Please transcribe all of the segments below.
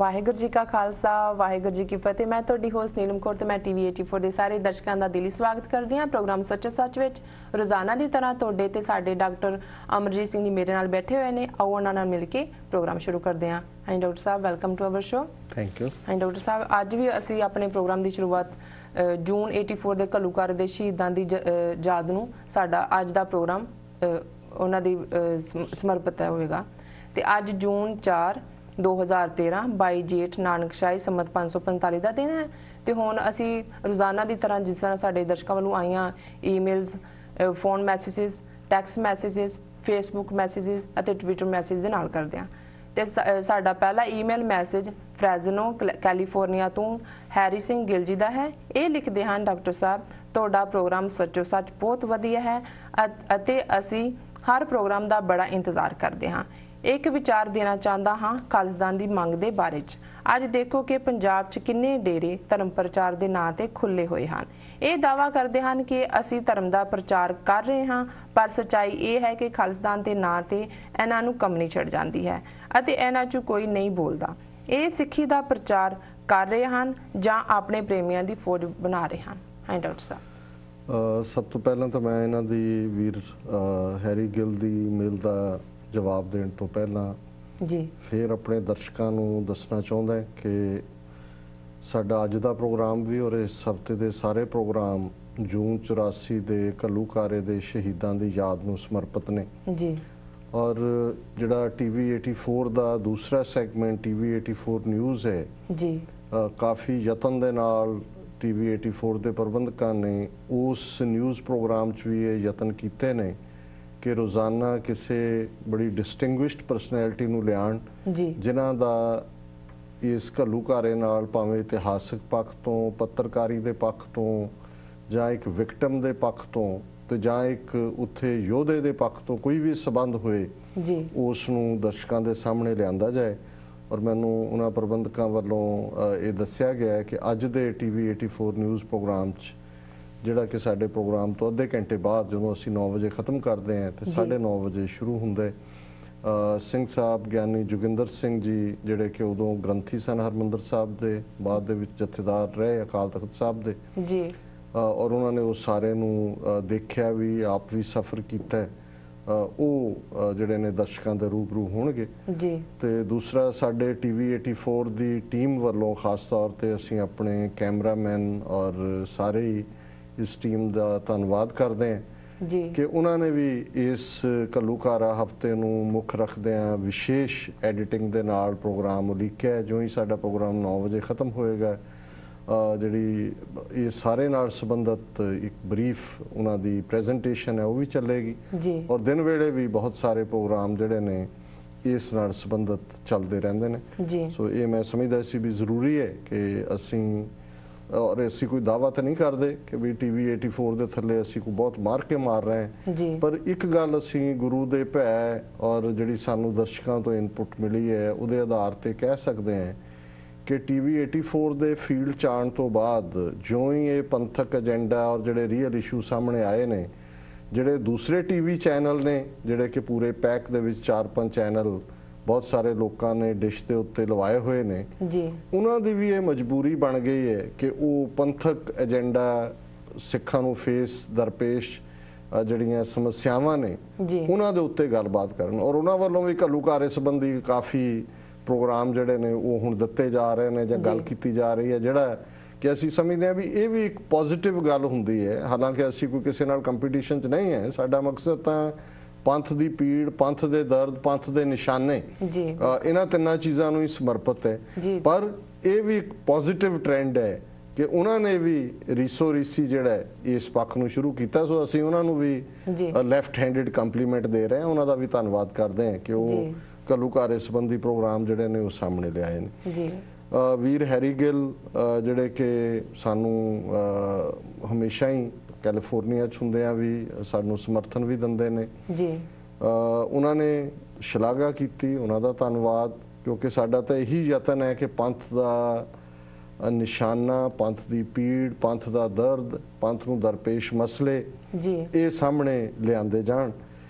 ਵਾਹਿਗੁਰੂ ਜੀ ਕਾ ਖਾਲਸਾ ਵਾਹਿਗੁਰੂ ਜੀ ਕੀ ਫਤਿਹ। मैं ਤੁਹਾਡੀ ਹੋਸਟ ਨੀਲਮ ਕੌਰ ਤੇ मैं TV 84 ਦੇ ਸਾਰੇ ਦਰਸ਼ਕਾਂ ਦਾ ਦਿਲੀ ਸਵਾਗਤ ਕਰਦੀ ਹਾਂ। ਪ੍ਰੋਗਰਾਮ ਸੱਚੋ ਸੱਚ ਵਿੱਚ ਰੋਜ਼ਾਨਾ ਦੀ ਤਰ੍ਹਾਂ ਤੁਹਾਡੇ ਤੇ ਸਾਡੇ ਡਾਕਟਰ ਅਮਰਜੀਤ ਸਿੰਘ ਜੀ ਮੇਰੇ ਨਾਲ ਬੈਠੇ ਹੋਏ ਨੇ। ਆਓ ਉਹਨਾਂ ਨਾਲ ਮਿਲ ਕੇ ਪ੍ਰੋਗਰਾਮ ਸ਼ੁਰੂ ਕਰਦੇ ਹਾਂ। ਹਾਂਜੀ ਡਾਕਟਰ ਸਾਹਿਬ, welcome to our show. Thank you. ਹਾਂਜੀ ਡਾਕਟਰ ਸਾਹਿਬ, ਅੱਜ ਵੀ ਅਸੀਂ ਆਪਣੇ ਪ੍ਰੋਗਰਾਮ ਦੀ ਸ਼ੁਰੂਆਤ ਜੂਨ 84 ਦੇ ਘੱਲੂਘਾਰੇ ਦੇ ਸ਼ਹੀਦਾਂ ਦੀ ਯਾਦ ਨੂੰ ਸਾਡਾ ਅੱਜ ਦਾ ਪ੍ਰੋਗਰਾਮ ਉਹਨਾਂ ਦੀ ਸਮਰਪਿਤ ਹੋਵੇਗਾ। ਤੇ ਅੱਜ ਜੂਨ 4 2013 22 ਜੇਠ ਨਾਨਕਸ਼ਾਹੀ ਸੰਮਤ 545 ਦਾ ਦਿਨ ਹੈ। ਤੇ ਹੁਣ ਅਸੀਂ ਰੋਜ਼ਾਨਾ ਦੀ ਤਰ੍ਹਾਂ ਜਿਸ ਤਰ੍ਹਾਂ ਸਾਡੇ ਦਰਸ਼ਕਾਂ ਵੱਲੋਂ ਆਈਆਂ emails, phone messages, text messages, Facebook messages ਅਤੇ ਟਵਿੱਟਰ ਮੈਸੇਜ ਦੇ ਨਾਲ ਕਰਦੇ ਹਾਂ। ਤੇ ਸਾਡਾ ਪਹਿਲਾ ਈਮੇਲ ਮੈਸੇਜ ਫ੍ਰੈਜ਼ਨੋ ਕੈਲੀਫੋਰਨੀਆ ਤੋਂ ਹੈਰੀ ਸਿੰਘ ਗਿੱਲ ਜੀ ਦਾ ਹੈ। ਇਹ ਲਿਖਦੇ ਹਨ, ਡਾਕਟਰ ਸਾਹਿਬ ਤੁਹਾਡਾ ਪ੍ਰੋਗਰਾਮ ਸੱਚੋ ਸੱਚ ਬਹੁਤ ਵਧੀਆ ਹੈ ਅਤੇ ਅਸੀਂ ਹਰ ਪ੍ਰੋਗਰਾਮ ਦਾ ਬੜਾ ਇੰਤਜ਼ਾਰ ਕਰਦੇ ਹਾਂ। ਇੱਕ ਵਿਚਾਰ ਦੇਣਾ ਚਾਹੁੰਦਾ ਹਾਂ ਖਾਲਿਸਤਾਨ ਦੀ ਮੰਗ ਦੇ ਬਾਰੇ 'ਚ। ਅੱਜ ਦੇਖੋ ਕਿ ਪੰਜਾਬ 'ਚ ਕਿੰਨੇ ਡੇਰੇ ਧਰਮ ਪ੍ਰਚਾਰ ਦੇ ਨਾਂ ਤੇ ਖੁੱਲੇ ਹੋਏ ਹਨ। ਇਹ ਦਾਅਵਾ ਕਰਦੇ ਹਨ ਕਿ ਅਸੀਂ ਧਰਮ ਦਾ ਪ੍ਰਚਾਰ ਕਰ ਰਹੇ ਹਾਂ, ਪਰ ਸੱਚਾਈ ਇਹ ਹੈ ਕਿ ਖਾਲਿਸਤਾਨ ਦੇ ਨਾਂ ਤੇ ਇਹਨਾਂ ਨੂੰ ਕੰਬਣੀ ਛੱਡ ਜਾਂਦੀ ਹੈ ਅਤੇ ਇਹਨਾਂ 'ਚ ਕੋਈ ਨਹੀਂ ਬੋਲਦਾ। ਇਹ ਸਿੱਖੀ ਦਾ ਪ੍ਰਚਾਰ ਕਰ ਰਹੇ ਹਨ ਜਾਂ ਆਪਣੇ ਪ੍ਰੇਮੀਆਂ ਦੀ ਫੌਜ ਬਣਾ ਰਹੇ ਹਨ। ਹਾਂ ਡਾਕਟਰ ਸਾਹਿਬ, ਸਭ ਤੋਂ ਪਹਿਲਾਂ ਤਾਂ ਮੈਂ ਇਹਨਾਂ ਦੀ ਵੀਰ ਹੈਰੀ ਗਿੱਲ ਦੀ ਮੇਲ ਦਾ ਜਵਾਬ ਦੇਣ ਤੋਂ ਪਹਿਲਾਂ ਜੀ ਫਿਰ ਆਪਣੇ ਦਰਸ਼ਕਾਂ ਨੂੰ ਦੱਸਣਾ ਚਾਹੁੰਦਾ ਕਿ ਸਾਡਾ ਅੱਜ ਦਾ ਪ੍ਰੋਗਰਾਮ ਵੀ ਔਰ ਇਸ ਹਫਤੇ ਦੇ ਸਾਰੇ ਪ੍ਰੋਗਰਾਮ ਜੂਨ 84 ਦੇ ਘੱਲੂਘਾਰੇ ਦੇ ਸ਼ਹੀਦਾਂ ਦੀ ਯਾਦ ਨੂੰ ਸਮਰਪਿਤ ਨੇ ਜੀ। ਔਰ ਜਿਹੜਾ TV 84 ਦਾ ਦੂਸਰਾ ਸੈਗਮੈਂਟ TV 84 ਨਿਊਜ਼ ਹੈ ਜੀ, ਕਾਫੀ ਯਤਨ ਦੇ ਨਾਲ TV 84 ਦੇ ਪ੍ਰਬੰਧਕਾਂ ਨੇ ਉਸ ਨਿਊਜ਼ ਪ੍ਰੋਗਰਾਮ 'ਚ ਵੀ ਇਹ ਯਤਨ ਕੀਤੇ ਨੇ ਕਿ ਰੋਜ਼ਾਨਾ ਕਿਸੇ ਬੜੀ ਡਿਸਟਿੰਗੁਇਸ਼ਡ ਪਰਸਨੈਲਿਟੀ ਨੂੰ ਲਿਆਉਣ ਜਿਨ੍ਹਾਂ ਦਾ ਇਸ ਘੱਲੂਘਾਰੇ ਨਾਲ ਭਾਵੇਂ ਇਤਿਹਾਸਕ ਪੱਖ ਤੋਂ, ਪੱਤਰਕਾਰੀ ਦੇ ਪੱਖ ਤੋਂ ਜਾਂ ਇੱਕ ਵਿਕਟਮ ਦੇ ਪੱਖ ਤੋਂ ਤੇ ਜਾਂ ਇੱਕ ਉੱਥੇ ਯੋਧੇ ਦੇ ਪੱਖ ਤੋਂ ਕੋਈ ਵੀ ਸਬੰਧ ਹੋਏ ਜੀ, ਉਸ ਨੂੰ ਦਰਸ਼ਕਾਂ ਦੇ ਸਾਹਮਣੇ ਲਿਆਂਦਾ ਜਾਏ। ਔਰ ਮੈਨੂੰ ਉਹਨਾਂ ਪ੍ਰਬੰਧਕਾਂ ਵੱਲੋਂ ਇਹ ਦੱਸਿਆ ਗਿਆ ਹੈ ਕਿ ਅੱਜ ਦੇ TV 84 ਨਿਊਜ਼ ਪ੍ਰੋਗਰਾਮ 'ਚ ਜਿਹੜਾ ਕਿ ਸਾਡੇ ਪ੍ਰੋਗਰਾਮ ਤੋਂ ਅੱਧੇ ਘੰਟੇ ਬਾਅਦ ਜਦੋਂ ਅਸੀਂ 9 ਵਜੇ ਖਤਮ ਕਰਦੇ ਹਾਂ ਤੇ 9:30 ਵਜੇ ਸ਼ੁਰੂ ਹੁੰਦਾ ਸਿੰਘ ਸਾਹਿਬ ਗਿਆਨੀ ਜੋਗਿੰਦਰ ਸਿੰਘ ਜੀ ਜਿਹੜੇ ਕਿ ਉਦੋਂ ਗ੍ਰੰਥੀ ਸਨ ਹਰਮੰਦਰ ਸਾਹਿਬ ਦੇ, ਬਾਅਦ ਦੇ ਵਿੱਚ ਜਥੇਦਾਰ ਰਹੇ ਅਕਾਲ ਤਖਤ ਸਾਹਿਬ ਦੇ ਜੀ, ਔਰ ਉਹਨਾਂ ਨੇ ਉਸ ਸਾਰੇ ਨੂੰ ਦੇਖਿਆ ਵੀ, ਆਪ ਵੀ ਸਫ਼ਰ ਕੀਤਾ। ਉਹ ਜਿਹੜੇ ਨੇ ਦਰਸ਼ਕਾਂ ਦੇ ਰੂਬਰੂ ਹੋਣਗੇ ਜੀ। ਤੇ ਦੂਸਰਾ ਸਾਡੇ TV 84 ਦੀ ਟੀਮ ਵੱਲੋਂ ਖਾਸ ਤੌਰ ਤੇ ਅਸੀਂ ਆਪਣੇ ਕੈਮਰਾਮੈਨ ਔਰ ਸਾਰੇ ਇਸ ਟੀਮ ਦਾ ਧੰਨਵਾਦ ਕਰਦੇ ਹਾਂ ਜੀ ਕਿ ਉਹਨਾਂ ਨੇ ਵੀ ਇਸ ਘੱਲੂਘਾਰਾ ਹਫਤੇ ਨੂੰ ਮੁੱਖ ਰੱਖਦਿਆਂ ਵਿਸ਼ੇਸ਼ ਐਡੀਟਿੰਗ ਦੇ ਨਾਲ ਪ੍ਰੋਗਰਾਮ ਉਲੀਕਿਆ। ਜੋ ਹੀ ਸਾਡਾ ਪ੍ਰੋਗਰਾਮ 9 ਵਜੇ ਖਤਮ ਹੋਏਗਾ, ਜਿਹੜੀ ਇਹ ਸਾਰੇ ਨਾਲ ਸੰਬੰਧਿਤ ਇੱਕ ਬਰੀਫ ਉਹਨਾਂ ਦੀ ਪ੍ਰੈਜੈਂਟੇਸ਼ਨ ਹੈ ਉਹ ਵੀ ਚੱਲੇਗੀ ਔਰ ਦਿਨ ਵੇਲੇ ਵੀ ਬਹੁਤ ਸਾਰੇ ਪ੍ਰੋਗਰਾਮ ਜਿਹੜੇ ਨੇ ਇਸ ਨਾਲ ਸੰਬੰਧਿਤ ਚੱਲਦੇ ਰਹਿੰਦੇ ਨੇ। ਸੋ ਇਹ ਮੈਂ ਸਮਝਦਾ ਸੀ ਵੀ ਜ਼ਰੂਰੀ ਹੈ ਕਿ ਅਸੀਂ, ਔਰ ਅਸੀਂ ਕੋਈ ਦਾਅਵਾ ਤਾਂ ਨਹੀਂ ਕਰਦੇ ਕਿ ਵੀ TV 84 ਦੇ ਥੱਲੇ ਅਸੀਂ ਕੋਈ ਬਹੁਤ ਮਾਰ ਕੇ ਮਾਰ ਰਹੇ ਹਾਂ, ਪਰ ਇੱਕ ਗੱਲ ਅਸੀਂ ਗੁਰੂ ਦੇ ਭੈ ਔਰ ਜਿਹੜੀ ਸਾਨੂੰ ਦਰਸ਼ਕਾਂ ਤੋਂ ਇਨਪੁਟ ਮਿਲੀ ਹੈ ਉਹਦੇ ਆਧਾਰ ਤੇ ਕਹਿ ਸਕਦੇ ਹਾਂ ਕਿ TV 84 ਦੇ ਫੀਲਡ 'ਚ ਆਉਣ ਤੋਂ ਬਾਅਦ ਜਿਉਂ ਹੀ ਇਹ ਪੰਥਕ ਏਜੰਡਾ ਔਰ ਜਿਹੜੇ ਰੀਅਲ ਇਸ਼ੂ ਸਾਹਮਣੇ ਆਏ ਨੇ, ਜਿਹੜੇ ਦੂਸਰੇ TV ਚੈਨਲ ਨੇ ਜਿਹੜੇ ਕਿ ਪੂਰੇ ਪੈਕ ਦੇ ਵਿੱਚ 4-5 ਚੈਨਲ ਬਹੁਤ ਸਾਰੇ ਲੋਕਾਂ ਨੇ ਡਿਸ਼ ਦੇ ਉੱਤੇ ਲਵਾਏ ਹੋਏ ਨੇ ਜੀ, ਉਹਨਾਂ ਦੀ ਵੀ ਇਹ ਮਜਬੂਰੀ ਬਣ ਗਈ ਹੈ ਕਿ ਉਹ ਪੰਥਕ ਏਜੰਡਾ ਸਿੱਖਾਂ ਨੂੰ ਫੇਸ ਦਰਪੇਸ਼ ਜਿਹੜੀਆਂ ਸਮੱਸਿਆਵਾਂ ਨੇ ਉਹਨਾਂ ਦੇ ਉੱਤੇ ਗੱਲਬਾਤ ਕਰਨ। ਔਰ ਉਹਨਾਂ ਵੱਲੋਂ ਵੀ ਘੱਲੂਘਾਰੇ ਸੰਬੰਧੀ ਕਾਫੀ ਪ੍ਰੋਗਰਾਮ ਜਿਹੜੇ ਨੇ ਉਹ ਹੁਣ ਦਿੱਤੇ ਜਾ ਰਹੇ ਨੇ ਜਾਂ ਗੱਲ ਕੀਤੀ ਜਾ ਰਹੀ ਹੈ, ਜਿਹੜਾ ਕਿ ਅਸੀਂ ਸਮਝਦੇ ਹਾਂ ਵੀ ਇਹ ਵੀ ਇੱਕ ਪੋਜ਼ਿਟਿਵ ਗੱਲ ਹੁੰਦੀ ਹੈ। ਹਾਲਾਂਕਿ ਅਸੀਂ ਕੋਈ ਕਿਸੇ ਨਾਲ ਕੰਪੀਟੀਸ਼ਨ 'ਚ ਨਹੀਂ ਹੈ, ਸਾਡਾ ਮਕਸਦ ਤਾਂ ਪੰਥ ਦੀ ਪੀੜ, ਪੰਥ ਦੇ ਦਰਦ, ਪੰਥ ਦੇ ਨਿਸ਼ਾਨੇ, ਇਹਨਾਂ ਤਿੰਨਾਂ ਚੀਜ਼ਾਂ ਨੂੰ ਹੀ ਸਮਰਪਿਤ ਹੈ। ਪਰ ਇਹ ਵੀ ਇੱਕ ਪੋਜ਼ਿਟਿਵ ਟ੍ਰੈਂਡ ਹੈ ਕਿ ਉਹਨਾਂ ਨੇ ਵੀ ਰੀਸੋ ਰੀਸੀ ਜਿਹੜਾ ਇਸ ਪੱਖ ਨੂੰ ਸ਼ੁਰੂ ਕੀਤਾ। ਸੋ ਅਸੀਂ ਉਹਨਾਂ ਨੂੰ ਵੀ ਲੈਫਟ ਹੈਂਡਡ ਕੰਪਲੀਮੈਂਟ ਦੇ ਰਹੇ ਹਾਂ, ਉਹਨਾਂ ਦਾ ਵੀ ਧੰਨਵਾਦ ਕਰਦੇ ਹਾਂ ਕਿ ਉਹ ਘੱਲੂਘਾਰੇ ਸੰਬੰਧੀ ਪ੍ਰੋਗਰਾਮ ਜਿਹੜੇ ਨੇ ਉਹ ਸਾਹਮਣੇ ਲਿਆਏ ਨੇ। ਵੀਰ ਹੈਰੀ ਗਿੱਲ ਜਿਹੜੇ ਕਿ ਸਾਨੂੰ ਹਮੇਸ਼ਾ ਹੀ ਕੈਲੀਫੋਰਨੀਆ 'ਚ ਹੁੰਦੇ ਆ ਵੀ ਸਾਨੂੰ ਸਮਰਥਨ ਵੀ ਦਿੰਦੇ ਨੇ ਜੀ, ਉਹਨਾਂ ਨੇ ਸ਼ਲਾਘਾ ਕੀਤੀ, ਉਹਨਾਂ ਦਾ ਧੰਨਵਾਦ, ਕਿਉਂਕਿ ਸਾਡਾ ਤਾਂ ਇਹੀ ਯਤਨ ਹੈ ਕਿ ਪੰਥ ਦਾ ਨਿਸ਼ਾਨਾ, ਪੰਥ ਦੀ ਪੀੜ, ਪੰਥ ਦਾ ਦਰਦ, ਪੰਥ ਨੂੰ ਦਰਪੇਸ਼ ਮਸਲੇ ਇਹ ਸਾਹਮਣੇ ਲਿਆਂਦੇ ਜਾਣ।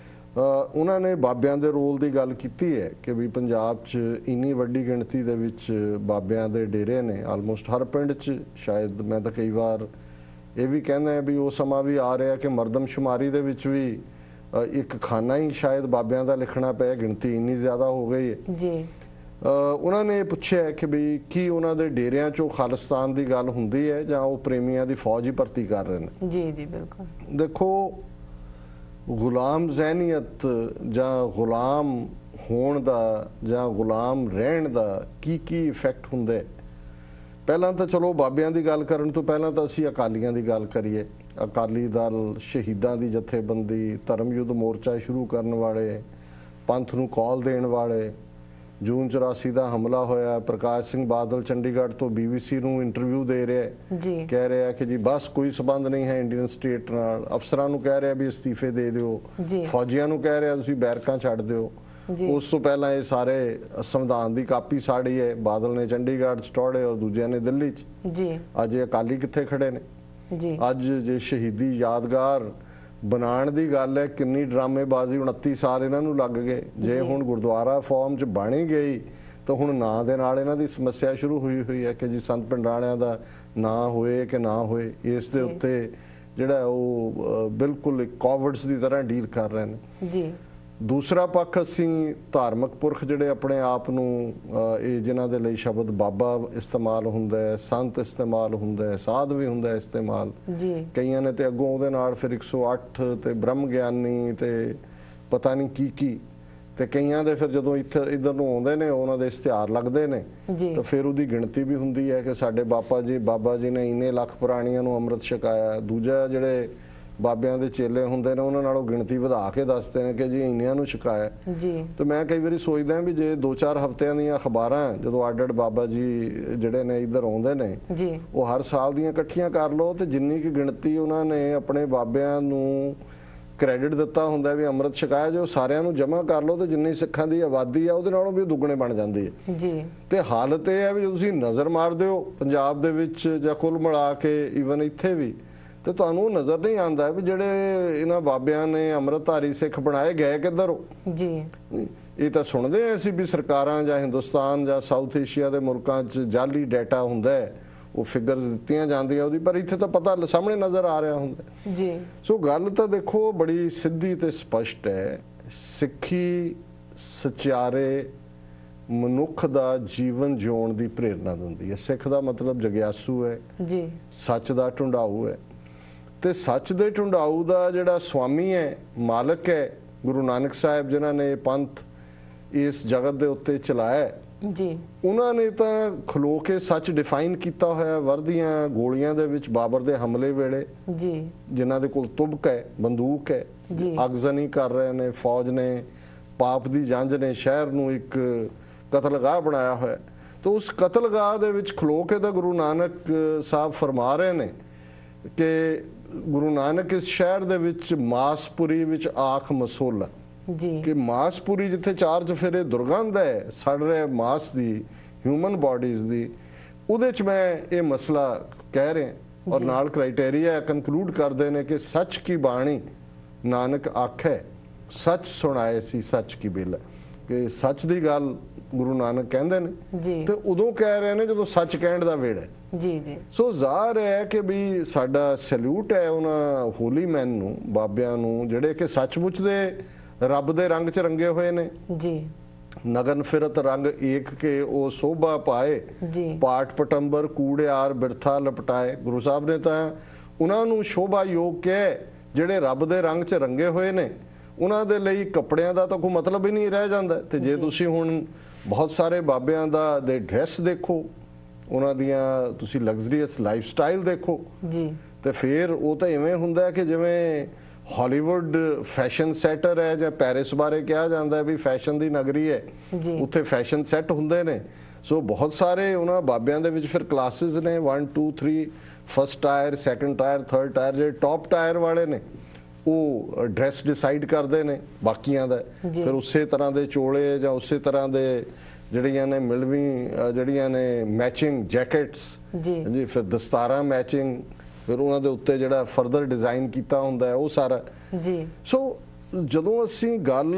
ਉਹਨਾਂ ਨੇ ਬਾਬਿਆਂ ਦੇ ਰੋਲ ਦੀ ਗੱਲ ਕੀਤੀ ਹੈ ਕਿ ਵੀ ਪੰਜਾਬ 'ਚ ਇੰਨੀ ਵੱਡੀ ਗਿਣਤੀ ਦੇ ਵਿੱਚ ਬਾਬਿਆਂ ਦੇ ਡੇਰੇ ਨੇ, ਆਲਮੋਸਟ ਹਰ ਪਿੰਡ 'ਚ। ਸ਼ਾਇਦ ਮੈਂ ਤਾਂ ਕਈ ਵਾਰ ਇਹ ਵੀ ਕਹਿੰਦਾ ਹੈ ਵੀ ਉਹ ਸਮਾਂ ਵੀ ਆ ਰਿਹਾ ਕਿ ਮਰਦਮਸ਼ੁਮਾਰੀ ਦੇ ਵਿੱਚ ਵੀ ਇੱਕ ਖਾਨਾ ਹੀ ਸ਼ਾਇਦ ਬਾਬਿਆਂ ਦਾ ਲਿਖਣਾ ਪਿਆ, ਗਿਣਤੀ ਇੰਨੀ ਜ਼ਿਆਦਾ ਹੋ ਗਈ ਹੈ ਜੀ। ਉਹਨਾਂ ਨੇ ਪੁੱਛਿਆ ਕਿ ਵੀ ਕੀ ਉਹਨਾਂ ਦੇ ਡੇਰਿਆਂ 'ਚੋਂ ਖਾਲਿਸਤਾਨ ਦੀ ਗੱਲ ਹੁੰਦੀ ਹੈ ਜਾਂ ਉਹ ਪ੍ਰੇਮੀਆਂ ਦੀ ਫੌਜ ਹੀ ਭਰਤੀ ਕਰ ਰਹੇ ਨੇ। ਜੀ ਜੀ ਬਿਲਕੁਲ। ਦੇਖੋ, ਗੁਲਾਮ ਜ਼ਹਿਨੀਅਤ ਜਾਂ ਗੁਲਾਮ ਹੋਣ ਦਾ ਜਾਂ ਗੁਲਾਮ ਰਹਿਣ ਦਾ ਕੀ ਇਫੈਕਟ ਹੁੰਦਾ ਹੈ। ਪਹਿਲਾਂ ਤਾਂ ਚਲੋ ਬਾਬਿਆਂ ਦੀ ਗੱਲ ਕਰਨ ਤੋਂ ਪਹਿਲਾਂ ਤਾਂ ਅਸੀਂ ਅਕਾਲੀਆਂ ਦੀ ਗੱਲ ਕਰੀਏ। ਅਕਾਲੀ ਦਲ, ਸ਼ਹੀਦਾਂ ਦੀ ਜਥੇਬੰਦੀ, ਧਰਮ ਯੁੱਧ ਮੋਰਚਾ ਸ਼ੁਰੂ ਕਰਨ ਵਾਲੇ, ਪੰਥ ਨੂੰ ਕਾਲ ਦੇਣ ਵਾਲੇ। ਜੂਨ 84 ਦਾ ਹਮਲਾ ਹੋਇਆ, ਪ੍ਰਕਾਸ਼ ਸਿੰਘ ਬਾਦਲ ਚੰਡੀਗੜ੍ਹ ਤੋਂ BBC ਨੂੰ ਇੰਟਰਵਿਊ ਦੇ ਰਿਹਾ, ਕਹਿ ਰਿਹਾ ਕਿ ਜੀ ਬਸ ਕੋਈ ਸਬੰਧ ਨਹੀਂ ਹੈ ਇੰਡੀਅਨ ਸਟੇਟ ਨਾਲ। ਅਫਸਰਾਂ ਨੂੰ ਕਹਿ ਰਿਹਾ ਵੀ ਅਸਤੀਫੇ ਦੇ ਦਿਓ, ਫੌਜੀਆਂ ਨੂੰ ਕਹਿ ਰਿਹਾ ਤੁਸੀਂ ਬੈਰਕਾਂ ਛੱਡ ਦਿਓ। ਉਸ ਤੋਂ ਪਹਿਲਾਂ ਇਹ ਸਾਰੇ ਸੰਵਿਧਾਨ ਦੀ ਕਾਪੀ ਸਾੜੀ ਹੈ, ਬਾਦਲ ਨੇ ਚੰਡੀਗੜ੍ਹ 'ਚ ਟੋੜੇ ਔਰ ਦੂਜਿਆਂ ਨੇ ਦਿੱਲੀ 'ਚ। ਅੱਜ ਇਹ ਅਕਾਲੀ ਕਿੱਥੇ ਖੜੇ ਨੇ? ਅੱਜ ਜੇ ਸ਼ਹੀਦੀ ਯਾਦਗਾਰ ਬਣਾਉਣ ਦੀ ਗੱਲ ਹੈ, ਕਿੰਨੀ ਡਰਾਮੇਬਾਜ਼ੀ, 29 ਸਾਲ ਇਹਨਾਂ ਨੂੰ ਲੱਗ ਗਏ। ਜੇ ਹੁਣ ਗੁਰਦੁਆਰਾ ਫਾਰਮ 'ਚ ਬਣੀ ਗਈ ਤਾਂ ਹੁਣ ਨਾਂ ਦੇ ਨਾਲ ਇਹਨਾਂ ਦੀ ਸਮੱਸਿਆ ਸ਼ੁਰੂ ਹੋਈ ਹੈ ਕਿ ਜੀ ਸੰਤ ਪਿੰਡਰਾਣਿਆਂ ਦਾ ਨਾਂ ਹੋਏ ਕਿ ਨਾ ਹੋਏ। ਇਸ ਦੇ ਉੱਤੇ ਜਿਹੜਾ ਉਹ ਬਿਲਕੁਲ ਇੱਕ ਕੋਵਿਡਸ ਦੀ ਤਰ੍ਹਾਂ ਡੀਲ ਕਰ ਰਹੇ ਨੇ। ਦੂਸਰਾ ਪੱਖ, ਅਸੀਂ ਧਾਰਮਿਕ ਪੁਰਖ ਜਿਹੜੇ ਆਪਣੇ ਆਪ ਨੂੰ ਇਹ ਜਿਨ੍ਹਾਂ ਦੇ ਲਈ ਸ਼ਬਦ ਬਾਬਾ ਇਸਤੇਮਾਲ ਹੁੰਦਾ ਹੈ, ਸੰਤ ਇਸਤੇਮਾਲ ਹੁੰਦਾ ਹੈ, ਸਾਧ ਵੀ ਹੁੰਦਾ ਹੈ ਇਸਤੇਮਾਲ, ਕਈਆਂ ਨੇ ਤੇ ਅੱਗੋਂ ਉਹਦੇ ਨਾਲ ਫਿਰ 108 ਤੇ ਬ੍ਰਹਮ ਗਿਆਨੀ ਤੇ ਪਤਾ ਨਹੀਂ ਕੀ ਤੇ ਕਈਆਂ ਦੇ ਫਿਰ ਜਦੋਂ ਇੱਧਰ ਨੂੰ ਆਉਂਦੇ ਨੇ ਉਹਨਾਂ ਦੇ ਇਸ਼ਤਿਹਾਰ ਲੱਗਦੇ ਨੇ ਤਾਂ ਫਿਰ ਉਹਦੀ ਗਿਣਤੀ ਵੀ ਹੁੰਦੀ ਹੈ ਕਿ ਸਾਡੇ ਬਾਬਾ ਜੀ ਨੇ ਇੰਨੇ ਲੱਖ ਪ੍ਰਾਣੀਆਂ ਨੂੰ ਅੰਮ੍ਰਿਤ ਛਕਾਇਆ। ਦੂਜਾ ਜਿਹੜੇ ਬਾਬਿਆਂ ਦੇ ਚੇਲੇ ਹੁੰਦੇ ਨੇ ਉਹਨਾਂ ਨਾਲੋਂ ਗਿਣਤੀ ਵਧਾ ਕੇ ਦੱਸਦੇ ਨੇ ਕਿ ਜੀ ਇੰਨਿਆਂ ਨੂੰ ਛਕਾਇਆ। ਤੇ ਮੈਂ ਕਈ ਵਾਰੀ ਸੋਚਦਾ ਵੀ ਜੇ 2-4 ਹਫ਼ਤਿਆਂ ਦੀਆਂ ਅਖਬਾਰਾਂ ਜਦੋਂ ਅੱਡ ਬਾਬਾ ਜੀ ਜਿਹੜੇ ਨੇ ਇੱਧਰ ਆਉਂਦੇ ਨੇ ਉਹ ਹਰ ਸਾਲ ਦੀਆਂ ਇਕੱਠੀਆਂ ਕਰ ਲਓ ਤੇ ਜਿੰਨੀ ਕਿ ਗਿਣਤੀ ਉਹਨਾਂ ਨੇ ਆਪਣੇ ਬਾਬਿਆਂ ਨੂੰ ਕ੍ਰੈਡਿਟ ਦਿੱਤਾ ਹੁੰਦਾ ਵੀ ਅੰਮ੍ਰਿਤ ਛਕਾਇਆ, ਜੋ ਸਾਰਿਆਂ ਨੂੰ ਜਮ੍ਹਾਂ ਕਰ ਲਓ ਤੇ ਜਿੰਨੀ ਸਿੱਖਾਂ ਦੀ ਆਬਾਦੀ ਆ ਉਹਦੇ ਨਾਲੋਂ ਵੀ ਦੁੱਗਣੇ ਬਣ ਜਾਂਦੀ ਹੈ। ਤੇ ਹਾਲਤ ਇਹ ਹੈ ਵੀ ਤੁਸੀਂ ਨਜ਼ਰ ਮਾਰ ਦਿਓ ਪੰਜਾਬ ਦੇ ਵਿੱਚ ਜਾਂ ਕੁੱਲ ਮਿਲਾ ਕੇ ਈਵਨ ਇੱਥੇ ਵੀ, ਤੇ ਤੁਹਾਨੂੰ ਨਜ਼ਰ ਨਹੀਂ ਆਉਂਦਾ ਵੀ ਜਿਹੜੇ ਇਹਨਾਂ ਬਾਬਿਆਂ ਨੇ ਅੰਮ੍ਰਿਤਧਾਰੀ ਸਿੱਖ ਬਣਾਏ ਗਏ ਕਿੱਧਰ ਹੋ। ਇਹ ਤਾਂ ਸੁਣਦੇ ਆ ਅਸੀਂ ਵੀ ਸਰਕਾਰਾਂ ਜਾਂ ਹਿੰਦੁਸਤਾਨ ਜਾਂ ਸਾਊਥ ਏਸ਼ੀਆ ਦੇ ਮੁਲਕਾਂ 'ਚ ਜਾਲੀ ਡਾਟਾ ਹੁੰਦਾ ਹੈ, ਉਹ ਫਿਗਰਸ ਦਿੱਤੀਆਂ ਜਾਂਦੀਆਂ ਉਹਦੀ, ਪਰ ਇੱਥੇ ਤਾਂ ਪਤਾ ਸਾਹਮਣੇ ਨਜ਼ਰ ਆ ਰਿਹਾ ਹੁੰਦਾ। ਸੋ ਗੱਲ ਤਾਂ ਦੇਖੋ ਬੜੀ ਸਿੱਧੀ ਤੇ ਸਪਸ਼ਟ ਹੈ। ਸਿੱਖੀ ਸਚਿਆਰੇ ਮਨੁੱਖ ਦਾ ਜੀਵਨ ਜਿਉਣ ਦੀ ਪ੍ਰੇਰਨਾ ਦਿੰਦੀ ਹੈ। ਸਿੱਖ ਦਾ ਮਤਲਬ ਜਗਿਆਸੂ ਹੈ, ਸੱਚ ਦਾ ਢੂੰਡਾਊ ਹੈ। ਤੇ ਸੱਚ ਦੇ ਢੂੰਡਾਊ ਦਾ ਜਿਹੜਾ ਸਵਾਮੀ ਹੈ, ਮਾਲਕ ਹੈ, ਗੁਰੂ ਨਾਨਕ ਸਾਹਿਬ ਜਿਨ੍ਹਾਂ ਨੇ ਪੰਥ ਇਸ ਜਗਤ ਦੇ ਉੱਤੇ ਚਲਾਇਆ, ਉਹਨਾਂ ਨੇ ਤਾਂ ਖਲੋ ਕੇ ਸੱਚ ਡਿਫਾਈਨ ਕੀਤਾ ਹੋਇਆ। ਵਰਦੀਆਂ ਗੋਲੀਆਂ ਦੇ ਵਿੱਚ ਬਾਬਰ ਦੇ ਹਮਲੇ ਵੇਲੇ ਜਿਨ੍ਹਾਂ ਦੇ ਕੋਲ ਤੁਬਕ ਹੈ, ਬੰਦੂਕ ਹੈ, ਅਗਜ਼ਨੀ ਕਰ ਰਹੇ ਨੇ, ਫੌਜ ਨੇ ਪਾਪ ਦੀ ਜੰਜ ਨੇ ਸ਼ਹਿਰ ਨੂੰ ਇੱਕ ਕਤਲਗਾਹ ਬਣਾਇਆ ਹੋਇਆ। ਤਾਂ ਉਸ ਕਤਲਗਾਹ ਦੇ ਵਿੱਚ ਖਲੋ ਕੇ ਤਾਂ ਗੁਰੂ ਨਾਨਕ ਸਾਹਿਬ ਫਰਮਾ ਰਹੇ ਨੇ ਕਿ ਗੁਰੂ ਨਾਨਕ ਇਸ ਸ਼ਹਿਰ ਦੇ ਵਿੱਚ ਮਾਸਪੁਰੀ ਵਿੱਚ ਆਖ ਮਸੋਲਾ, ਕਿ ਮਾਸਪੁਰੀ ਜਿੱਥੇ 4 ਚੁਫੇਰੇ ਦੁਰਗੰਧ ਹੈ ਸੜ ਰਹੇ ਮਾਸ ਦੀ, ਹਿਊਮਨ ਬਾਡੀਜ਼ ਦੀ, ਉਹਦੇ 'ਚ ਮੈਂ ਇਹ ਮਸਲਾ ਕਹਿ ਰਿਹਾ। ਔਰ ਨਾਲ ਕ੍ਰਾਈਟੇਰੀਆ ਕਨਕਲੂਡ ਕਰਦੇ ਨੇ ਕਿ ਸੱਚ ਕੀ ਬਾਣੀ ਨਾਨਕ ਆਖੇ, ਸੱਚ ਸੁਣਾਏ ਸੀ ਸੱਚ ਕੀ ਬੇਲਾ, ਕਿ ਸੱਚ ਦੀ ਗੱਲ ਗੁਰੂ ਨਾਨਕ ਕਹਿੰਦੇ ਨੇ ਤੇ ਉਦੋਂ ਕਹਿ ਰਹੇ ਨੇ ਜਦੋਂ ਸੱਚ ਕਹਿਣ ਦਾ ਵੇੜਾ ਹੈ। ਸੋ ਜ਼ਾਹਰ ਹੈ ਕਿ ਵੀ ਸਾਡਾ ਸੈਲੂਟ ਹੈ ਉਹਨਾਂ ਹੋਲੀ ਮੈਨ ਨੂੰ, ਬਾਬਿਆਂ ਨੂੰ, ਜਿਹੜੇ ਕਿ ਸੱਚਮੁੱਚ ਦੇ ਰੱਬ ਦੇ ਰੰਗ 'ਚ ਰੰਗੇ ਹੋਏ ਨੇ। ਨਗਨ ਫਿਰਤ ਰੰਗ ਏਕ ਕੇ ਉਹ ਸੋਭਾ ਪਾਏ, ਪਾਟ ਪਟੰਬਰ ਕੂੜਿਆਰ ਬਿਰਥਾ ਲਪਟਾਏ। ਗੁਰੂ ਸਾਹਿਬ ਨੇ ਤਾਂ ਉਹਨਾਂ ਨੂੰ ਸ਼ੋਭਾ ਯੋਗ ਕਿਹਾ ਜਿਹੜੇ ਰੱਬ ਦੇ ਰੰਗ 'ਚ ਰੰਗੇ ਹੋਏ ਨੇ। ਉਹਨਾਂ ਦੇ ਲਈ ਕੱਪੜਿਆਂ ਦਾ ਤਾਂ ਕੋਈ ਮਤਲਬ ਹੀ ਨਹੀਂ ਰਹਿ ਜਾਂਦਾ। ਤੇ ਜੇ ਤੁਸੀਂ ਹੁਣ ਬਹੁਤ ਸਾਰੇ ਬਾਬਿਆਂ ਦਾ ਦੇ ਡਰੈਸ ਦੇਖੋ, ਉਹਨਾਂ ਦੀਆਂ ਤੁਸੀਂ ਲਗਜ਼ਰੀਅਸ ਲਾਈਫ ਸਟਾਈਲ ਦੇਖੋ, ਤੇ ਫਿਰ ਉਹ ਤਾਂ ਇਵੇਂ ਹੁੰਦਾ ਕਿ ਜਿਵੇਂ ਹਾਲੀਵੁੱਡ ਫੈਸ਼ਨ ਸੈਟਰ ਹੈ, ਜਾਂ ਪੈਰਿਸ ਬਾਰੇ ਕਿਹਾ ਜਾਂਦਾ ਵੀ ਫੈਸ਼ਨ ਦੀ ਨਗਰੀ ਹੈ, ਉੱਥੇ ਫੈਸ਼ਨ ਸੈੱਟ ਹੁੰਦੇ ਨੇ। ਸੋ ਬਹੁਤ ਸਾਰੇ ਉਹਨਾਂ ਬਾਬਿਆਂ ਦੇ ਵਿੱਚ ਫਿਰ ਕਲਾਸਿਸ ਨੇ 1 2 3, first tyre, second tyre, third tyre. ਜਿਹੜੇ ਟੌਪ ਟਾਇਰ ਵਾਲੇ ਨੇ ਉਹ ਡਰੈਸ ਡਿਸਾਈਡ ਕਰਦੇ ਨੇ ਬਾਕੀਆਂ ਦਾ, ਫਿਰ ਉਸੇ ਤਰ੍ਹਾਂ ਦੇ ਚੋਲੇ ਜਾਂ ਉਸੇ ਤਰ੍ਹਾਂ ਦੇ ਜਿਹੜੀਆਂ ਨੇ ਮਿਲਵੀਂ ਜਿਹੜੀਆਂ ਨੇ ਮੈਚਿੰਗ ਜੈਕਟਸ ਜੀ, ਫਿਰ ਦਸਤਾਰਾਂ ਮੈਚਿੰਗ, ਫਿਰ ਉਹਨਾਂ ਦੇ ਉੱਤੇ ਜਿਹੜਾ ਫਰਦਰ ਡਿਜ਼ਾਈਨ ਕੀਤਾ ਹੁੰਦਾ ਹੈ ਉਹ ਸਾਰਾ। ਸੋ ਜਦੋਂ ਅਸੀਂ ਗੱਲ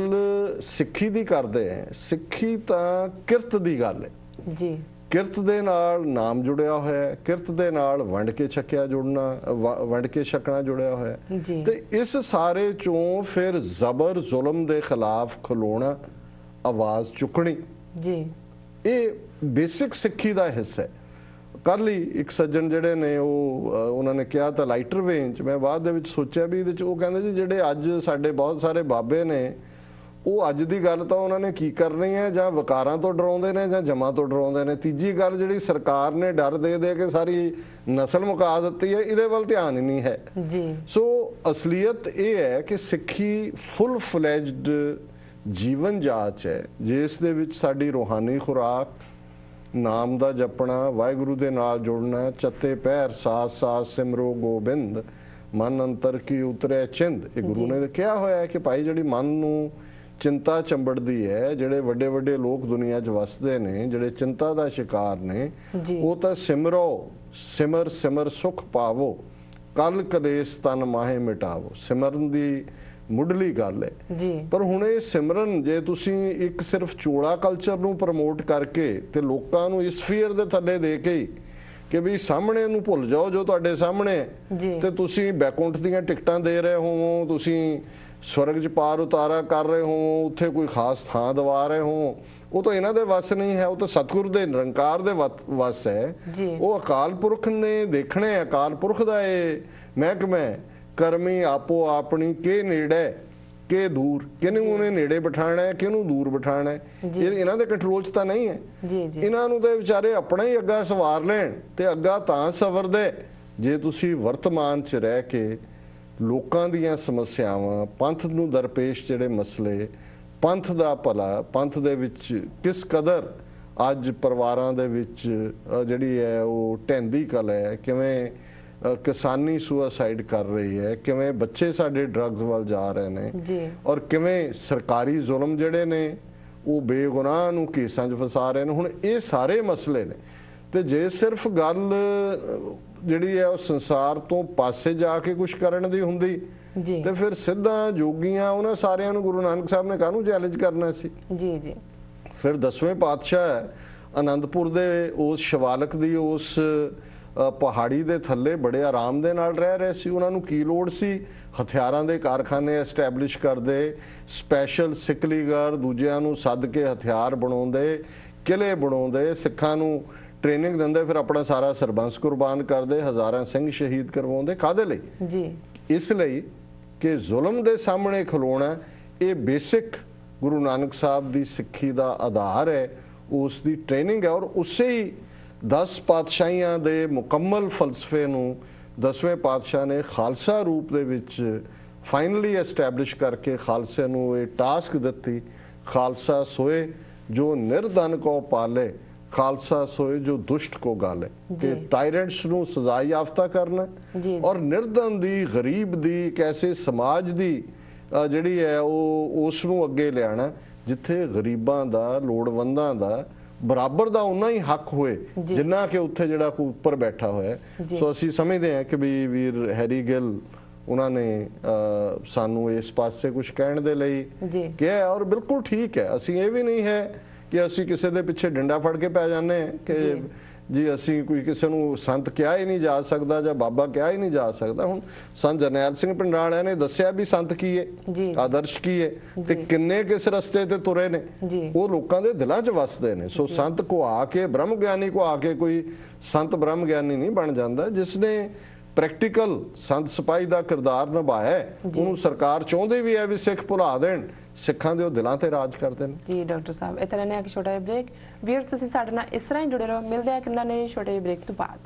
ਸਿੱਖੀ ਦੀ ਕਰਦੇ ਹਾਂ, ਸਿੱਖੀ ਤਾਂ ਕਿਰਤ ਦੀ ਗੱਲ ਹੈ ਜੀ। ਕਿਰਤ ਦੇ ਨਾਲ ਨਾਮ ਜੁੜਿਆ ਹੋਇਆ ਹੈ, ਕਿਰਤ ਦੇ ਨਾਲ ਵੰਡ ਕੇ ਛਕਿਆ ਜੁੜਨਾ, ਵੰਡ ਕੇ ਛਕਣਾ ਜੁੜਿਆ ਹੋਇਆ ਹੈ। ਜੀ। ਤੇ ਇਸ ਸਾਰੇ ਚੋਂ ਫਿਰ ਜ਼ਬਰ ਜ਼ੁਲਮ ਦੇ ਖਿਲਾਫ ਖਲੋਣਾ, ਆਵਾਜ਼ ਚੁੱਕਣੀ, ਜੀ, ਇਹ ਬੇਸਿਕ ਸਿੱਖੀ ਦਾ ਹਿੱਸਾ ਹੈ। ਕੱਲ੍ਹ ਹੀ ਇੱਕ ਸੱਜਣ ਜਿਹੜੇ ਨੇ ਉਹਨਾਂ ਨੇ ਕਿਹਾ ਤਾਂ ਲਾਈਟਰ ਵੇਨ 'ਚ, ਮੈਂ ਬਾਅਦ ਦੇ ਵਿੱਚ ਸੋਚਿਆ ਵੀ ਇਹਦੇ 'ਚ ਉਹ ਕਹਿੰਦੇ ਜੀ ਜਿਹੜੇ ਅੱਜ ਸਾਡੇ ਬਹੁਤ ਸਾਰੇ ਬਾਬੇ ਨੇ, ਉਹ ਅੱਜ ਦੀ ਗੱਲ ਤਾਂ ਉਹਨਾਂ ਨੇ ਕੀ ਕਰਨੀ ਹੈ, ਜਾਂ ਵਕਾਰਾਂ ਤੋਂ ਡਰਾਉਂਦੇ ਨੇ ਜਾਂ ਜਮਾਂ ਤੋਂ ਡਰਾਉਂਦੇ ਨੇ। ਤੀਜੀ ਗੱਲ ਜਿਹੜੀ ਸਰਕਾਰ ਨੇ ਡਰ ਦੇ ਦੇ ਕੇ ਸਾਰੀ ਨਸਲ ਮੁਕਾ ਦਿੱਤੀ ਹੈ, ਇਹਦੇ ਵੱਲ ਧਿਆਨ ਹੀ ਨਹੀਂ ਹੈ ਜੀ। ਸੋ ਅਸਲੀਅਤ ਇਹ ਹੈ ਕਿ ਸਿੱਖੀ ਫੁੱਲ ਫਲੈਜਡ ਜੀਵਨ ਜਾਚ ਹੈ, ਜਿਸ ਦੇ ਵਿੱਚ ਸਾਡੀ ਰੂਹਾਨੀ ਖੁਰਾਕ, ਨਾਮ ਦਾ ਜਪਣਾ, ਵਾਹਿਗੁਰੂ ਦੇ ਨਾਲ ਜੁੜਨਾ, ਚੱਤੇ ਪਹਿਰ ਸਾਸ ਸਾਸ ਸਿਮਰੋ ਗੋਬਿੰਦ, ਮਨ ਅੰਤਰ ਕੀ ਉਤਰੇ ਚਿੰਦ। ਇਹ ਗੁਰੂ ਨੇ ਕਿਹਾ ਹੋਇਆ ਹੈ ਕਿ ਭਾਈ ਜਿਹੜੀ ਮਨ ਨੂੰ ਚਿੰਤਾ ਚੰਬੜਦੀ ਹੈ, ਜਿਹੜੇ ਵੱਡੇ ਵੱਡੇ ਲੋਕ ਦੁਨੀਆ 'ਚ ਵਸਦੇ ਨੇ, ਜਿਹੜੇ ਚਿੰਤਾ ਦਾ ਸ਼ਿਕਾਰ ਨੇ, ਉਹ ਤਾਂ ਸਿਮਰੋ, ਸਿਮਰ ਸਿਮਰ ਸੁਖ ਪਾਵੋ, ਕਲ ਕਲੇਸ਼ ਤਨ ਮਾਹੇ ਮਿਟਾਵੋ। ਸਿਮਰਨ ਦੀ ਮੁੱਢਲੀ ਗੱਲ ਹੈ ਜੀ। ਪਰ ਹੁਣ ਇਹ ਸਿਮਰਨ ਜੇ ਤੁਸੀਂ ਇੱਕ ਸਿਰਫ ਚੋਲਾ ਕਲਚਰ ਨੂੰ ਪ੍ਰਮੋਟ ਕਰਕੇ ਤੇ ਲੋਕਾਂ ਨੂੰ ਇਸ ਫੀਅਰ ਦੇ ਥੱਲੇ ਦੇ ਕੇ ਕਿ ਵੀ ਸਾਹਮਣੇ ਨੂੰ ਭੁੱਲ ਜਾਓ ਜੋ ਤੁਹਾਡੇ ਸਾਹਮਣੇ, ਤੇ ਤੁਸੀਂ ਬੈਕੁੰਠ ਦੀਆਂ ਟਿਕਟਾਂ ਦੇ ਰਹੇ ਹੋ, ਤੁਸੀਂ ਸਵਰਗ 'ਚ ਪਾਰ ਉਤਾਰਾ ਕਰ ਰਹੇ ਹੋ, ਉੱਥੇ ਕੋਈ ਖਾਸ ਥਾਂ ਦਵਾ ਰਹੇ ਹੋ, ਉਹ ਤਾਂ ਇਹਨਾਂ ਦੇ ਵੱਸ ਨਹੀਂ ਹੈ, ਉਹ ਤਾਂ ਸਤਿਗੁਰ ਦੇ ਨਿਰੰਕਾਰ ਦੇ ਵੱਸ ਹੈ। ਉਹ ਅਕਾਲ ਪੁਰਖ ਨੇ ਦੇਖਣੇ, ਅਕਾਲ ਪੁਰਖ ਦਾ ਇਹ ਮਹਿਕਮਾ ਕਰਮੀ ਆਪੋ ਆਪਣੀ ਕੇ ਨੇੜੇ ਕੇ ਦੂਰ, ਕਿਹਨੂੰ ਉਹਨੇ ਨੇੜੇ ਬਿਠਾਣਾ ਹੈ, ਕਿਹਨੂੰ ਦੂਰ ਬਿਠਾਣਾ ਹੈ, ਇਹ ਇਹਨਾਂ ਦੇ ਕੰਟਰੋਲ 'ਚ ਤਾਂ ਨਹੀਂ ਹੈ। ਇਹਨਾਂ ਨੂੰ ਤਾਂ ਵਿਚਾਰੇ ਆਪਣਾ ਹੀ ਅੱਗਾ ਸਵਾਰ ਲੈਣ, ਤੇ ਅੱਗਾ ਤਾਂ ਸਵਰਦੇ ਜੇ ਤੁਸੀਂ ਵਰਤਮਾਨ 'ਚ ਰਹਿ ਕੇ ਲੋਕਾਂ ਦੀਆਂ ਸਮੱਸਿਆਵਾਂ, ਪੰਥ ਨੂੰ ਦਰਪੇਸ਼ ਜਿਹੜੇ ਮਸਲੇ, ਪੰਥ ਦਾ ਭਲਾ, ਪੰਥ ਦੇ ਵਿੱਚ ਕਿਸ ਕਦਰ ਅੱਜ ਪਰਿਵਾਰਾਂ ਦੇ ਵਿੱਚ ਜਿਹੜੀ ਹੈ ਉਹ ਢਹਿੰਦੀ ਕਲ ਹੈ, ਕਿਵੇਂ ਕਿਸਾਨੀ ਸੁਸਾਈਡ ਕਰ ਰਹੀ ਹੈ, ਕਿਵੇਂ ਬੱਚੇ ਸਾਡੇ ਡਰੱਗਸ ਵੱਲ ਜਾ ਰਹੇ ਨੇ, ਔਰ ਕਿਵੇਂ ਸਰਕਾਰੀ ਜ਼ੁਲਮ ਜਿਹੜੇ ਨੇ ਉਹ ਬੇਗੁਨਾਹ ਨੂੰ ਕੇਸਾਂ 'ਚ ਫਸਾ ਰਹੇ ਨੇ। ਹੁਣ ਇਹ ਸਾਰੇ ਮਸਲੇ ਨੇ, ਤੇ ਜੇ ਸਿਰਫ ਗੱਲ ਜਿਹੜੀ ਹੈ ਉਹ ਸੰਸਾਰ ਤੋਂ ਪਾਸੇ ਜਾ ਕੇ ਕੁਝ ਕਰਨ ਦੀ ਹੁੰਦੀ ਤੇ ਫਿਰ ਸਿੱਧਾ ਜੋਗੀਆਂ ਉਹਨਾਂ ਸਾਰਿਆਂ ਨੂੰ ਗੁਰੂ ਨਾਨਕ ਸਾਹਿਬ ਨੇ ਕਾਹਨੂੰ ਚੈਲੰਜ ਕਰਨਾ ਸੀ। ਜੀ। ਫਿਰ 10ਵੇਂ ਪਾਤਸ਼ਾਹ ਆਨੰਦਪੁਰ ਦੇ ਉਸ ਸ਼ਿਵਾਲਕ ਦੀ ਉਸ ਪਹਾੜੀ ਦੇ ਥੱਲੇ ਬੜੇ ਆਰਾਮ ਦੇ ਨਾਲ ਰਹਿ ਰਹੇ ਸੀ। ਉਹਨਾਂ ਨੂੰ ਕੀ ਲੋੜ ਸੀ ਹਥਿਆਰਾਂ ਦੇ ਕਾਰਖਾਨੇ ਐਸਟੈਬਲਿਸ਼ ਕਰਦੇ, ਸਪੈਸ਼ਲ ਸਿਕਲੀਗਰ ਦੂਜਿਆਂ ਨੂੰ ਸੱਦ ਕੇ ਹਥਿਆਰ ਬਣਾਉਂਦੇ, ਕਿਲੇ ਬਣਾਉਂਦੇ, ਸਿੱਖਾਂ ਨੂੰ ਟ੍ਰੇਨਿੰਗ ਦਿੰਦੇ, ਫਿਰ ਆਪਣਾ ਸਾਰਾ ਸਰਬੰਸ ਕੁਰਬਾਨ ਕਰਦੇ, ਹਜ਼ਾਰਾਂ ਸਿੰਘ ਸ਼ਹੀਦ ਕਰਵਾਉਂਦੇ। ਕਾਹਦੇ ਲਈ? ਜੀ, ਇਸ ਲਈ ਕਿ ਜ਼ੁਲਮ ਦੇ ਸਾਹਮਣੇ ਖਲੋਣਾ ਇਹ ਬੇਸਿਕ ਗੁਰੂ ਨਾਨਕ ਸਾਹਿਬ ਦੀ ਸਿੱਖੀ ਦਾ ਆਧਾਰ ਹੈ, ਉਸ ਦੀ ਟ੍ਰੇਨਿੰਗ ਹੈ। ਔਰ ਉਸੇ ਹੀ 10 ਪਾਤਸ਼ਾਹੀਆਂ ਦੇ ਮੁਕੰਮਲ ਫਲਸਫੇ ਨੂੰ 10ਵੇਂ ਪਾਤਸ਼ਾਹ ਨੇ ਖਾਲਸਾ ਰੂਪ ਦੇ ਵਿੱਚ ਫਾਈਨਲੀ ਐਸਟੈਬਲਿਸ਼ ਕਰਕੇ ਖਾਲਸੇ ਨੂੰ ਇਹ ਟਾਸਕ ਦਿੱਤੀ, ਖਾਲਸਾ ਸੋਏ ਜੋ ਨਿਰਧਨ ਕੋ ਪਾਲੇ, ਖਾਲਸਾ ਸੋਏ ਜੋ ਦੁਸ਼ਟ ਕੋ ਗਾਲੇ। ਕਿ ਟਾਇਰੈਂਟਸ ਨੂੰ ਸਜ਼ਾ ਯਾਫਤਾ ਕਰਨਾ ਔਰ ਨਿਰਧਨ ਦੀ, ਗਰੀਬ ਦੀ, ਕੈਸੇ ਸਮਾਜ ਦੀ ਜਿਹੜੀ ਹੈ ਉਹ ਉਸ ਨੂੰ ਅੱਗੇ ਲਿਆਣਾ ਜਿੱਥੇ ਗਰੀਬਾਂ ਦਾ, ਲੋੜਵੰਦਾਂ ਦਾ ਬਰਾਬਰ ਦਾ ਉਨਾ ਹੀ ਹੱਕ ਹੋਏ ਜਿੰਨਾ ਕਿ ਉੱਥੇ ਜਿਹੜਾ ਕੋਈ ਉੱਪਰ ਬੈਠਾ ਹੋਇਆ। ਸੋ ਅਸੀਂ ਸਮਝਦੇ ਹਾਂ ਕਿ ਵੀ ਵੀਰ ਹੈਰੀ ਗਿੱਲ ਉਹਨਾਂ ਨੇ ਸਾਨੂੰ ਇਸ ਪਾਸੇ ਕੁਝ ਕਹਿਣ ਦੇ ਲਈ ਕਿਹਾ, ਔਰ ਬਿਲਕੁਲ ਠੀਕ ਹੈ। ਅਸੀਂ ਇਹ ਵੀ ਨਹੀਂ ਹੈ ਕਿ ਅਸੀਂ ਕਿਸੇ ਦੇ ਪਿੱਛੇ ਡੰਡਾ ਫੜ ਕੇ ਪੈ ਜਾਂਦੇ ਹਾਂ ਕਿ ਜੀ ਅਸੀਂ ਕੋਈ ਕਿਸੇ ਨੂੰ ਸੰਤ ਕਿਹਾ ਹੀ ਨਹੀਂ ਜਾ ਸਕਦਾ ਜਾਂ ਬਾਬਾ ਕਿਹਾ ਹੀ ਨਹੀਂ ਜਾ ਸਕਦਾ। ਹੁਣ ਸੰਤ ਜਰਨੈਲ ਸਿੰਘ ਪਿੰਡਰਾਣਿਆਂ ਨੇ ਦੱਸਿਆ ਵੀ ਸੰਤ ਕੀ ਹੈ, ਆਦਰਸ਼ ਕੀ ਹੈ, ਤੇ ਕਿੰਨੇ ਕਿਸ ਰਸਤੇ ਤੇ ਤੁਰੇ ਨੇ, ਉਹ ਲੋਕਾਂ ਦੇ ਦਿਲਾਂ 'ਚ ਵਸਦੇ ਨੇ। ਸੋ ਸੰਤ ਕੋ ਆ ਕੇ, ਬ੍ਰਹਮ ਗਿਆਨੀ ਕੋ ਆ ਕੇ ਕੋਈ ਸੰਤ ਬ੍ਰਹਮ ਗਿਆਨੀ ਨਹੀਂ ਬਣ ਜਾਂਦਾ। ਜਿਸ ਨੇ ਪ੍ਰੈਕਟੀਕਲ ਸੰਤ ਸਿਪਾਹੀ ਦਾ ਕਿਰਦਾਰ ਨਿਭਾਇਆ, ਉਹਨੂੰ ਸਰਕਾਰ ਚਾਹੁੰਦੀ ਵੀ ਹੈ ਵੀ ਸਿੱਖ ਭੁਲਾ ਦੇਣ, ਸਿੱਖਾਂ ਦੇ ਉਹ ਦਿਲਾਂ ਤੇ ਰਾਜ ਕਰਦੇ ਨੇ। ਜੀ ਡਾਕਟਰ ਸਾਹਿਬ, ਇੱਥੇ ਲੈਣੇ ਆ ਕਿ ਛੋਟਾ ਜਿਹਾ ਬ੍ਰੇਕ। ਵੀਰਸ ਤੁਸੀਂ ਸਾਡੇ ਨਾਲ ਇਸ ਤਰ੍ਹਾਂ ਹੀ ਜੁੜੇ ਰਹੋ, ਮਿਲਦੇ ਆ ਕਿੰਨਾ ਨੇ ਛੋਟੇ ਜਿਹੇ ਬ੍ਰੇਕ ਤੋਂ ਬਾਅਦ।